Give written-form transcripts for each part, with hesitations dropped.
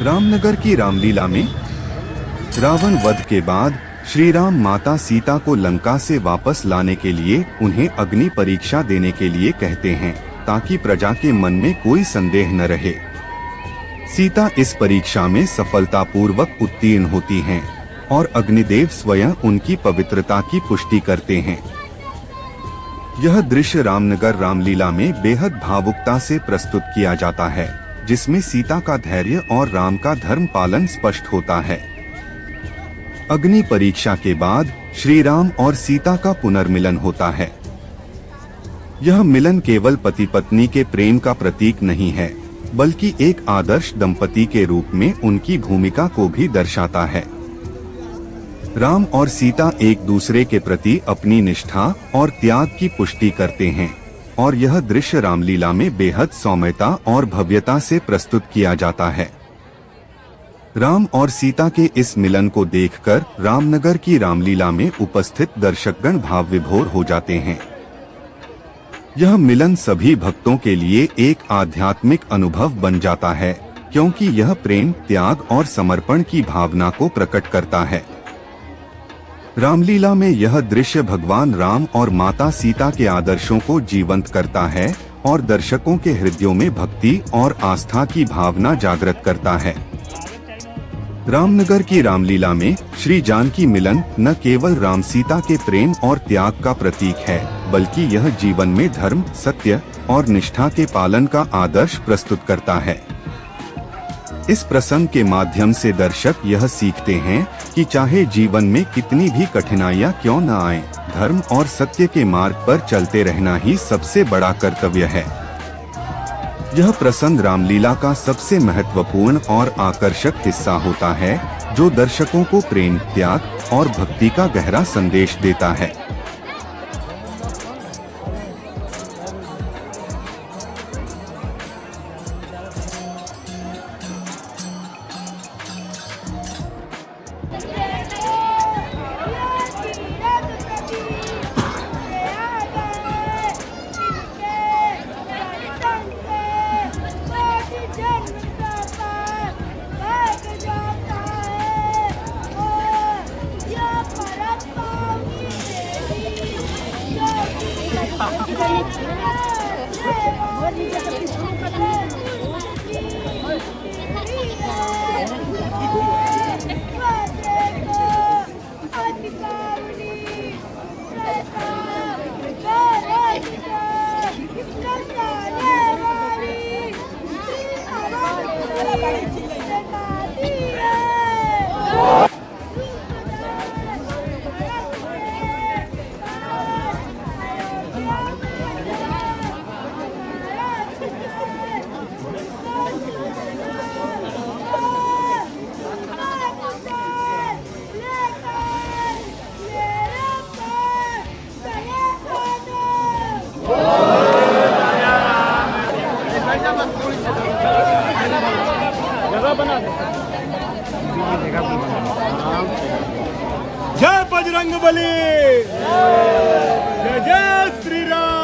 रामनगर की रामलीला में रावण वध के बाद श्री राम माता सीता को लंका से वापस लाने के लिए उन्हें अग्नि परीक्षा देने के लिए कहते हैं, ताकि प्रजा के मन में कोई संदेह न रहे। सीता इस परीक्षा में सफलतापूर्वक उत्तीर्ण होती हैं और अग्निदेव स्वयं उनकी पवित्रता की पुष्टि करते हैं। यह दृश्य रामनगर रामलीला में बेहद भावुकता से प्रस्तुत किया जाता है, जिसमें सीता का धैर्य और राम का धर्म पालन स्पष्ट होता है। अग्नि परीक्षा के बाद श्री राम और सीता का पुनर्मिलन होता है। यह मिलन केवल पति पत्नी के प्रेम का प्रतीक नहीं है, बल्कि एक आदर्श दंपति के रूप में उनकी भूमिका को भी दर्शाता है। राम और सीता एक दूसरे के प्रति अपनी निष्ठा और त्याग की पुष्टि करते हैं और यह दृश्य रामलीला में बेहद सौम्यता और भव्यता से प्रस्तुत किया जाता है। राम और सीता के इस मिलन को देखकर रामनगर की रामलीला में उपस्थित दर्शकगण भाव विभोर हो जाते हैं। यह मिलन सभी भक्तों के लिए एक आध्यात्मिक अनुभव बन जाता है, क्योंकि यह प्रेम, त्याग और समर्पण की भावना को प्रकट करता है। रामलीला में यह दृश्य भगवान राम और माता सीता के आदर्शों को जीवंत करता है और दर्शकों के हृदयों में भक्ति और आस्था की भावना जागृत करता है। रामनगर की रामलीला में श्री जानकी मिलन न केवल राम सीता के प्रेम और त्याग का प्रतीक है, बल्कि यह जीवन में धर्म, सत्य और निष्ठा के पालन का आदर्श प्रस्तुत करता है। इस प्रसंग के माध्यम से दर्शक यह सीखते हैं कि चाहे जीवन में कितनी भी कठिनाइयां क्यों न आए, धर्म और सत्य के मार्ग पर चलते रहना ही सबसे बड़ा कर्तव्य है। यह प्रसंग रामलीला का सबसे महत्वपूर्ण और आकर्षक हिस्सा होता है, जो दर्शकों को प्रेम, त्याग और भक्ति का गहरा संदेश देता है। जय बजरंगबली, जय जय श्री राम।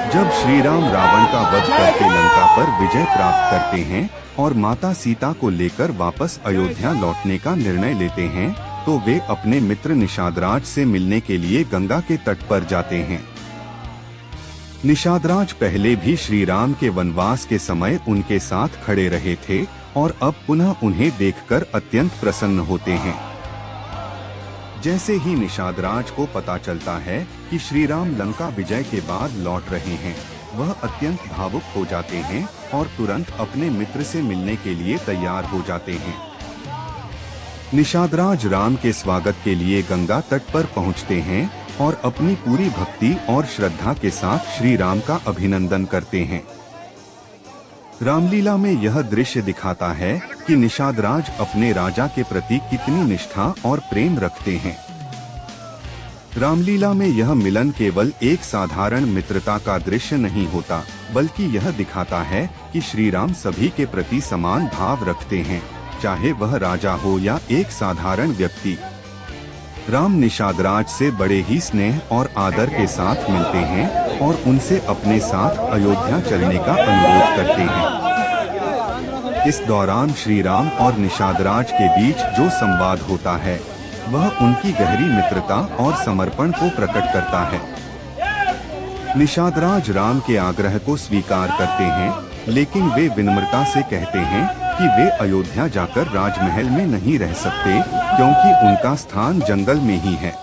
जब श्री राम रावण का वध करके लंका पर विजय प्राप्त करते हैं और माता सीता को लेकर वापस अयोध्या लौटने का निर्णय लेते हैं, तो वे अपने मित्र निषादराज से मिलने के लिए गंगा के तट पर जाते हैं। निषादराज पहले भी श्री राम के वनवास के समय उनके साथ खड़े रहे थे और अब पुनः उन्हें देखकर अत्यंत प्रसन्न होते हैं। जैसे ही निषादराज को पता चलता है कि श्री राम लंका विजय के बाद लौट रहे हैं, वह अत्यंत भावुक हो जाते हैं और तुरंत अपने मित्र से मिलने के लिए तैयार हो जाते हैं। निषादराज राम के स्वागत के लिए गंगा तट पर पहुंचते हैं और अपनी पूरी भक्ति और श्रद्धा के साथ श्री राम का अभिनंदन करते हैं। रामलीला में यह दृश्य दिखाता है कि निषादराज अपने राजा के प्रति कितनी निष्ठा और प्रेम रखते हैं। रामलीला में यह मिलन केवल एक साधारण मित्रता का दृश्य नहीं होता, बल्कि यह दिखाता है कि श्री राम सभी के प्रति समान भाव रखते हैं, चाहे वह राजा हो या एक साधारण व्यक्ति। राम निषादराज से बड़े ही स्नेह और आदर के साथ मिलते हैं और उनसे अपने साथ अयोध्या चलने का अनुरोध करते हैं। इस दौरान श्री राम और निषादराज के बीच जो संवाद होता है वह उनकी गहरी मित्रता और समर्पण को प्रकट करता है। निषादराज राम के आग्रह को स्वीकार करते हैं, लेकिन वे विनम्रता से कहते हैं कि वे अयोध्या जाकर राजमहल में नहीं रह सकते, क्योंकि उनका स्थान जंगल में ही है।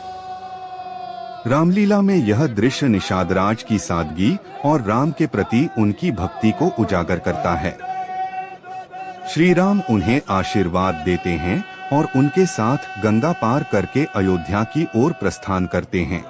रामलीला में यह दृश्य निषादराज की सादगी और राम के प्रति उनकी भक्ति को उजागर करता है। श्री राम उन्हें आशीर्वाद देते हैं और उनके साथ गंगा पार करके अयोध्या की ओर प्रस्थान करते हैं।